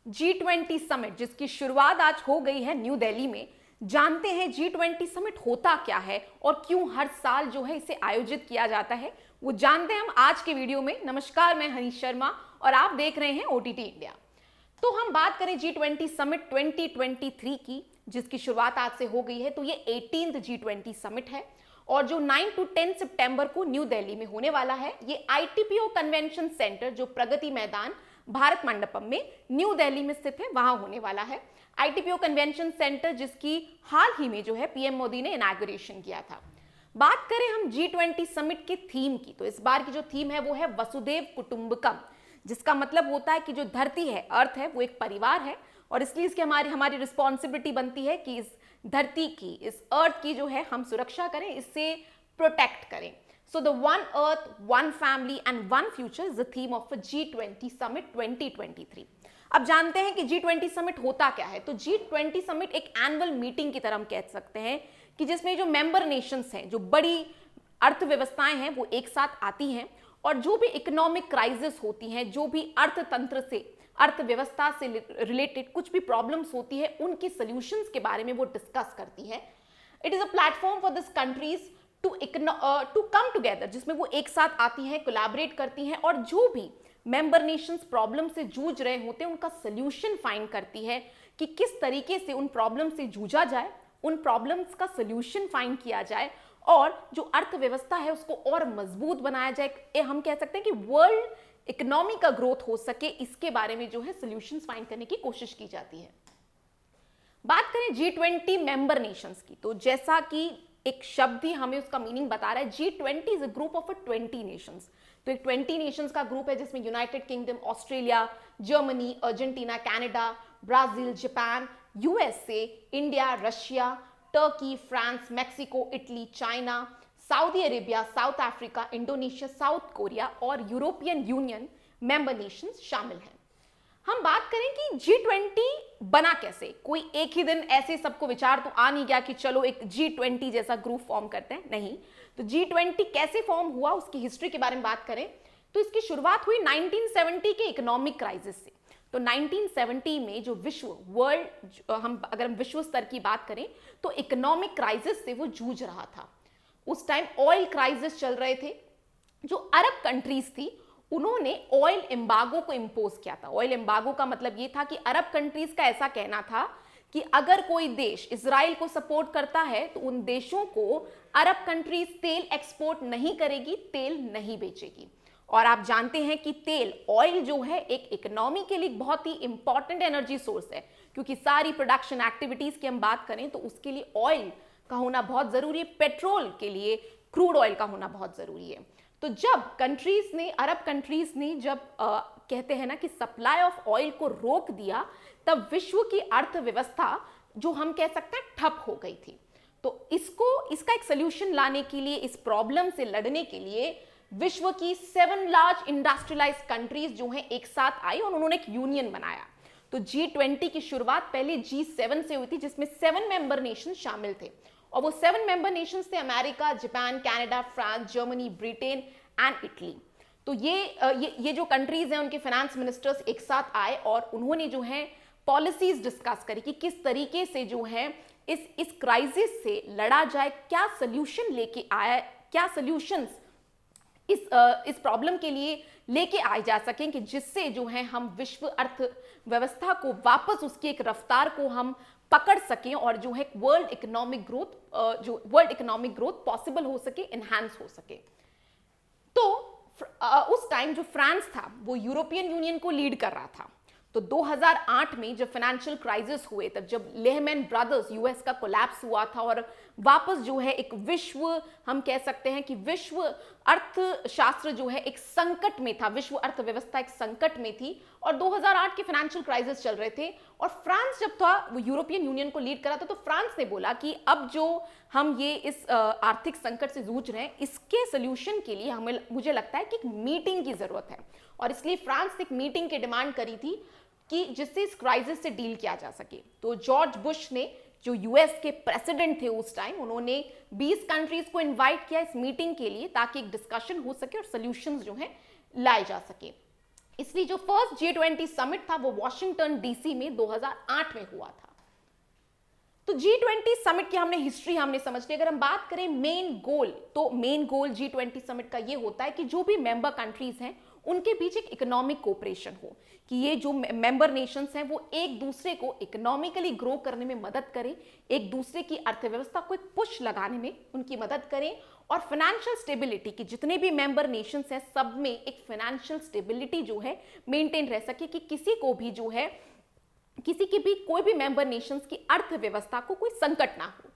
G20 summit जिसकी शुरुआत आज हो गई है न्यू दिल्ली में। जानते हैं G20 समिट होता क्या है और क्यों हर साल जो है इसे आयोजित किया जाता है, वो जानते हैं हम आज के वीडियो में। नमस्कार, मैं हनीश शर्मा और आप देख रहे हैं OTT इंडिया। तो हम बात करें G20 समिट 2023 की, जिसकी शुरुआत आज से हो गई है। तो ये 18th G20 समिट है और जो 9 to 10 सितंबर को न्यू दिल्ली में होने वाला है। ये ITPO कन्वेंशन सेंटर जो प्रगति मैदान भारत मंडपम में न्यू दिल्ली में स्थित है, वहां होने वाला है। ITPO कन्वेंशन सेंटर जिसकी हाल ही में जो है PM मोदी ने इनॉग्रेशन किया था। बात करें हम G20 समिट के थीम की, तो इस बार की जो थीम है वो है वसुधैव कुटुंबकम, जिसका मतलब होता है कि जो धरती है, अर्थ है, वो एक परिवार है और इसलिए इसकी हमारी रिस्पॉन्सिबिलिटी बनती है कि इस धरती की, इस अर्थ की जो है हम सुरक्षा करें, इससे प्रोटेक्ट करें। So the one earth, one family and one future is the theme of a G20 summit 2023. अब जानते हैं कि G20 समिट होता क्या है। तो G20 समिट एक एनुअल मीटिंग की तरह हम कह सकते हैं कि जिसमें जो मेंबर नेशंस हैं, जो बड़ी अर्थव्यवस्थाएं हैं, वो एक साथ आती हैं और जो भी इकोनॉमिक क्राइसिस होती हैं, जो भी अर्थतंत्र से, अर्थव्यवस्था से रिलेटेड कुछ भी प्रॉब्लम्स होती है, उनकी सॉल्यूशंस के बारे में वो डिस्कस करती है। It is a platform for this countries to come together, जिसमें वो एक साथ आती हैं, कोलैबोरेट करती हैं और जो भी मेंबर नेशंस प्रॉब्लम से जूझ रहे होते हैं उनका सोल्यूशन फाइंड करती है कि किस तरीके से उन प्रॉब्लम से जूझा जाए, उन प्रॉब्लम्स का सोल्यूशन फाइंड किया जाए और जो अर्थव्यवस्था है उसको और मजबूत बनाया जाए। हम कह सकते हैं कि वर्ल्ड इकोनॉमी का ग्रोथ हो सके, इसके बारे में जो है सोल्यूशंस फाइंड करने की कोशिश की जाती है। बात करें G20 मेंबर नेशंस की, तो जैसा कि एक शब्द ही हमें उसका मीनिंग बता रहा है, G20 is a group of 20 Nations. तो एक 20 नेशंस का ग्रुप है जिसमें United kingdom, Australia, Germany, Argentina, Canada, Brazil, Japan, USA, India, Russia, Turkey, France, Mexico, Italy, China, Saudi Arabia, south Africa, Indonesia, south Korea और European union member Nations शामिल हैं। हम बात करें कि G20 बना कैसे। कोई एक ही दिन ऐसे सबको विचार तो आ नहीं गया कि चलो एक G20 जैसा ग्रुप फॉर्म करते हैं, नहीं। तो G20 कैसे फॉर्म हुआ, उसकी हिस्ट्री के बारे में बात करें तो इसकी शुरुआत हुई 1970 के इकोनॉमिक क्राइसिस से। तो 1970 में जो अगर हम विश्व स्तर की बात करें तो इकोनॉमिक क्राइसिस से वो जूझ रहा था। उस टाइम ऑयल क्राइसिस चल रहे थे। जो अरब कंट्रीज थी उन्होंने ऑयल एम्बागो को इंपोज किया था। ऑयल एम्बागो का मतलब यह था कि अरब कंट्रीज का ऐसा कहना था कि अगर कोई देश इजराइल को सपोर्ट करता है तो उन देशों को अरब कंट्रीज तेल एक्सपोर्ट नहीं करेगी, तेल नहीं बेचेगी। और आप जानते हैं कि तेल, ऑयल जो है एक इकोनॉमी के लिए बहुत ही इंपॉर्टेंट एनर्जी सोर्स है, क्योंकि सारी प्रोडक्शन एक्टिविटीज की हम बात करें तो उसके लिए ऑयल का होना बहुत जरूरी है। पेट्रोल के लिए क्रूड ऑयल का होना बहुत जरूरी है। तो जब अरब कंट्रीज ने जब कहते हैं ना कि सप्लाई ऑफ ऑयल को रोक दिया, तब विश्व की अर्थव्यवस्था जो हम कह सकते हैं ठप हो गई थी। तो इसका एक सोल्यूशन लाने के लिए, इस प्रॉब्लम से लड़ने के लिए विश्व की 7 लार्ज इंडस्ट्रियलाइज्ड कंट्रीज जो हैं एक साथ आई और उन्होंने एक यूनियन बनाया। तो G20 की शुरुआत पहले G7 से हुई थी, जिसमें 7 मेंबर नेशन शामिल थे और वो 7 मेंबर नेशंस थे America, Japan, Canada, France, Germany, Britain and Italy. तो ये जो कंट्रीज हैं उनके फाइनेंस मिनिस्टर्स एक साथ आए और उन्होंने जो है पॉलिसीज डिस्कस करी कि किस तरीके से जो है इस क्राइसिस से लड़ा जाए, क्या सोल्यूशन लेके आया, क्या सोल्यूशंस इस प्रॉब्लम के लिए लेके आए जा सकें कि जिससे जो है हम विश्व अर्थव्यवस्था को वापस उसकी एक रफ्तार को हम पकड़ सकें और जो है वर्ल्ड इकोनॉमिक ग्रोथ पॉसिबल हो सके, एनहांस हो सके। तो उस टाइम जो फ्रांस था वो यूरोपियन यूनियन को लीड कर रहा था। तो 2008 में जब फाइनेंशियल क्राइसिस हुए, तब जब लेहमैन ब्रदर्स यूएस का कोलैप्स हुआ था और वापस जो है एक हम कह सकते हैं कि विश्व अर्थशास्त्र जो है एक संकट में था, विश्व अर्थव्यवस्था एक संकट में थी और 2008 के फाइनेंशियल क्राइसिस चल रहे थे और फ्रांस जब था वो यूरोपियन यूनियन को लीड करा था। तो फ्रांस ने बोला कि अब जो हम ये इस आर्थिक संकट से जूझ रहे हैं, इसके सोल्यूशन के लिए मुझे लगता है कि एक मीटिंग की जरूरत है और इसलिए फ्रांस ने एक मीटिंग की डिमांड करी थी कि जिससे इस क्राइसिस से डील किया जा सके। तो जॉर्ज बुश ने, जो यूएस के प्रेसिडेंट थे उस टाइम, उन्होंने 20 कंट्रीज को इनवाइट किया इस मीटिंग के लिए ताकि एक डिस्कशन हो सके और सॉल्यूशंस जो है लाए जा सके। इसलिए जो फर्स्ट G20 समिट था वो वॉशिंगटन डीसी में 2008 में हुआ था। तो G20 समिट की हमने हिस्ट्री हमने समझ ली। अगर हम बात करें मेन गोल, तो मेन गोल G20 समिट का ये होता है कि जो भी मेंबर कंट्रीज हैं उनके बीच एक इकोनॉमिक कोऑपरेशन हो, कि ये जो मेंबर नेशंस हैं वो एक दूसरे को इकोनॉमिकली ग्रो करने में मदद करें, एक दूसरे की अर्थव्यवस्था को एक पुश लगाने में उनकी मदद करें, और फाइनेंशियल स्टेबिलिटी की जितने भी मेंबर नेशंस हैं सब में एक फाइनेंशियल स्टेबिलिटी जो है मेंटेन रह सके, कि किसी को भी जो है किसी की भी कोई भी मेंबर नेशंस की अर्थव्यवस्था को कोई संकट ना हो।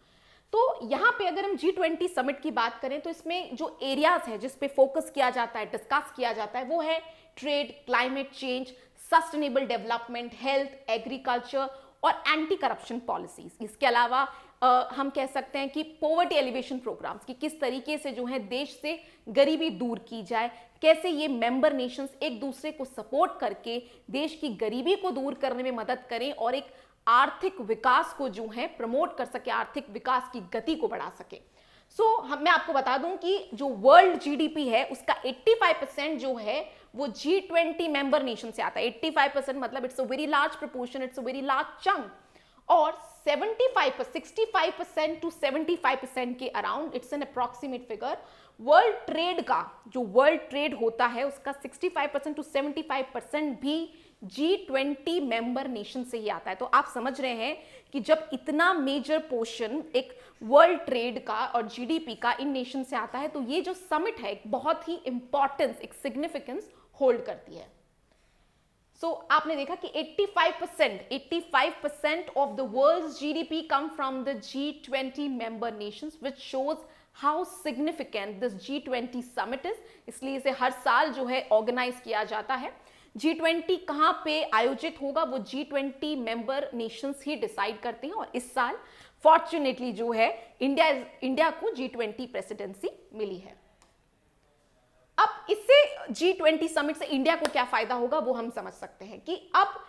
तो यहां पे अगर हम G20 समिट की बात करें तो इसमें जो एरियाज है जिस पे फोकस किया जाता है, डिस्कस किया जाता है, वो है trade, climate change, sustainable development, health, agriculture और एंटी करप्शन पॉलिसीज। इसके अलावा हम कह सकते हैं कि पॉवर्टी एलिवेशन प्रोग्राम्स, कि किस तरीके से जो है देश से गरीबी दूर की जाए, कैसे ये मेंबर नेशंस एक दूसरे को सपोर्ट करके देश की गरीबी को दूर करने में मदद करें और एक आर्थिक विकास को जो है प्रमोट कर सके, आर्थिक विकास की गति को बढ़ा सके। मैं आपको बता दूं कि जो वर्ल्ड जीडीपी है उसका 85% जो है वो G20 मेंबर नेशन से आता है। 85% मतलब it's a very large proportion, it's a very large chunk. और 65% टू 75% के around, it's an approximate figure, world trade का, जो वर्ल्ड ट्रेड होता है उसका 65% टू 75% भी G20 मेंबर नेशन से ही आता है। तो आप समझ रहे हैं कि जब इतना मेजर पोर्शन एक वर्ल्ड ट्रेड का और जीडीपी का इन नेशन से आता है तो ये जो समिट है एक बहुत ही इंपॉर्टेंस, एक सिग्निफिकेंस होल्ड करती है। आपने देखा कि 85% of the world's GDP come from the G20 member nations, which shows how significant this G20 summit is. इसलिए इसे हर साल जो है ऑर्गेनाइज किया जाता है। G20 कहां पे आयोजित होगा वो G20 मेंबर नेशंस ही डिसाइड करते हैं, और इस साल फॉर्चुनेटली जो है इंडिया को G20 प्रेसिडेंसी मिली है। अब इससे G20 समिट से इंडिया को क्या फायदा होगा वो हम समझ सकते हैं कि अब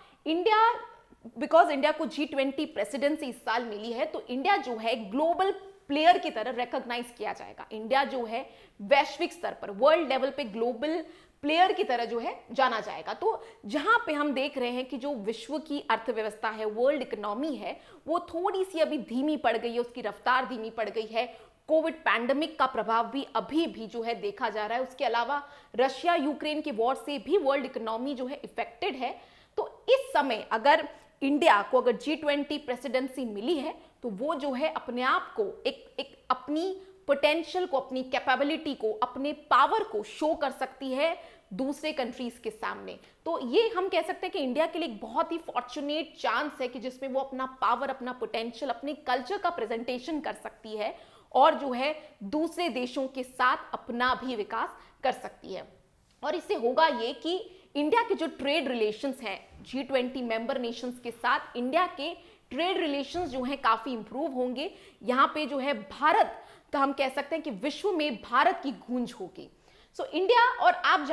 बिकॉज इंडिया को G20 प्रेसिडेंसी इस साल मिली है तो इंडिया जो है ग्लोबल प्लेयर की तरह रिकॉग्नाइज किया जाएगा। इंडिया जो है वैश्विक स्तर पर, वर्ल्ड लेवल पे ग्लोबल प्लेयर की तरह जो है जाना जाएगा। तो जहां पे हम देख रहे हैं कि जो विश्व की अर्थव्यवस्था है, वर्ल्ड इकोनॉमी है, वो थोड़ी सी अभी धीमी पड़ गई है, उसकी रफ्तार धीमी पड़ गई है। कोविड पैंडेमिक का प्रभाव भी अभी भी जो है देखा जा रहा है। उसके अलावा रशिया यूक्रेन के वॉर से भी वर्ल्ड इकोनॉमी जो है इफेक्टेड है। तो इस समय अगर इंडिया को अगर G20 प्रेसिडेंसी मिली है तो वो जो है अपने आप को एक अपनी पोटेंशियल को, अपनी कैपेबिलिटी को, अपने पावर को शो कर सकती है दूसरे कंट्रीज के सामने। तो ये हम कह सकते हैं कि इंडिया के लिए एक बहुत ही फॉर्चुनेट चांस है कि जिसमें वो अपना पावर, अपना पोटेंशियल, अपने कल्चर का प्रेजेंटेशन कर सकती है और जो है दूसरे देशों के साथ अपना भी विकास कर सकती है। और इससे होगा ये कि इंडिया के जो ट्रेड रिलेशंस हैं G20 मेंबर नेशंस के साथ, इंडिया के ट्रेड रिलेशंस जो हैं काफी इंप्रूव होंगे। यहाँ पे जो है भारत, तो हम कह सकते हैं कि विश्व में भारत की गूंज होगी। इंडिया, और आप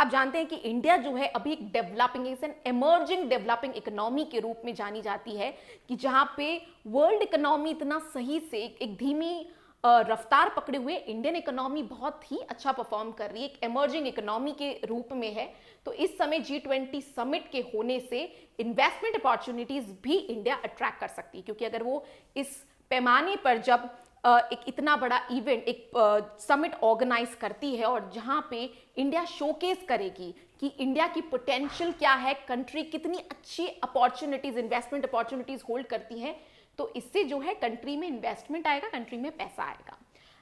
जानते हैं कि इंडिया जो है अभी एक developing, an emerging developing economy के रूप में जानी जाती है, कि जहां पे वर्ल्ड इकोनॉमी इतना सही से एक धीमी रफ्तार पकड़े हुए इंडियन इकोनॉमी बहुत ही अच्छा परफॉर्म कर रही है, एक एमर्जिंग इकोनॉमी के रूप में है। तो इस समय G20 समिट के होने से इन्वेस्टमेंट अपॉर्चुनिटीज भी इंडिया अट्रैक्ट कर सकती है, क्योंकि अगर वो इस पैमाने पर जब एक इतना बड़ा इवेंट, एक समिट ऑर्गेनाइज करती है और जहां पे इंडिया शोकेस करेगी कि इंडिया की पोटेंशियल क्या है, कंट्री कितनी अच्छी अपॉर्चुनिटीज, इन्वेस्टमेंट अपॉर्चुनिटीज होल्ड करती है, तो इससे जो है कंट्री में इन्वेस्टमेंट आएगा, कंट्री में पैसा आएगा,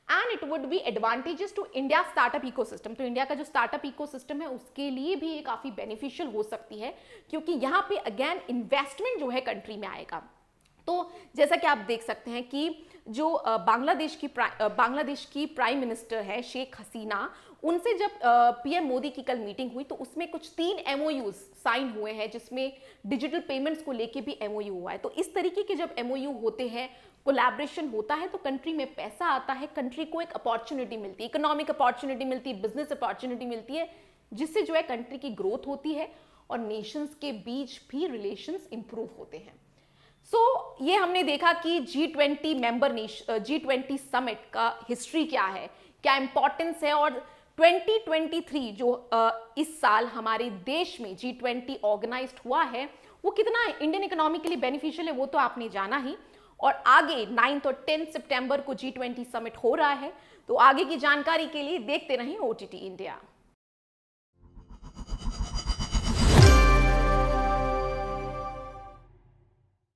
and it would be advantages to India startup ecosystem. तो इंडिया का जो स्टार्टअप इकोसिस्टम है उसके लिए भी ये काफी बेनिफिशियल हो सकती है, क्योंकि यहाँ पे अगेन इन्वेस्टमेंट जो है कंट्री में आएगा। तो जैसा कि आप देख सकते हैं कि जो बांग्लादेश की प्राइम मिनिस्टर है शेख हसीना, उनसे जब पीएम मोदी की कल मीटिंग हुई तो उसमें कुछ 3 MOUs साइन हुए हैं, जिसमें डिजिटल पेमेंट्स को लेके भी MOU हुआ है। तो इस तरीके के जब MOU होते हैं, कोलैबोरेशन होता है, तो कंट्री में पैसा आता है, कंट्री को एक अपॉर्चुनिटी मिलती है, इकोनॉमिक अपॉर्चुनिटी मिलती है, बिजनेस अपॉर्चुनिटी मिलती है, जिससे जो है कंट्री की ग्रोथ होती है और नेशंस के बीच भी रिलेशंस इंप्रूव होते हैं। ये हमने देखा कि G20 समिट का हिस्ट्री क्या है, क्या इंपॉर्टेंस है, और 2023 जो इस साल हमारे देश में G20 ऑर्गेनाइज्ड हुआ है वो कितना इंडियन इकोनॉमी के लिए बेनिफिशियल है वो तो आपने जाना ही। और आगे 9 और 10 सितंबर को G20 समिट हो रहा है, तो आगे की जानकारी के लिए देखते रहें OTT इंडिया।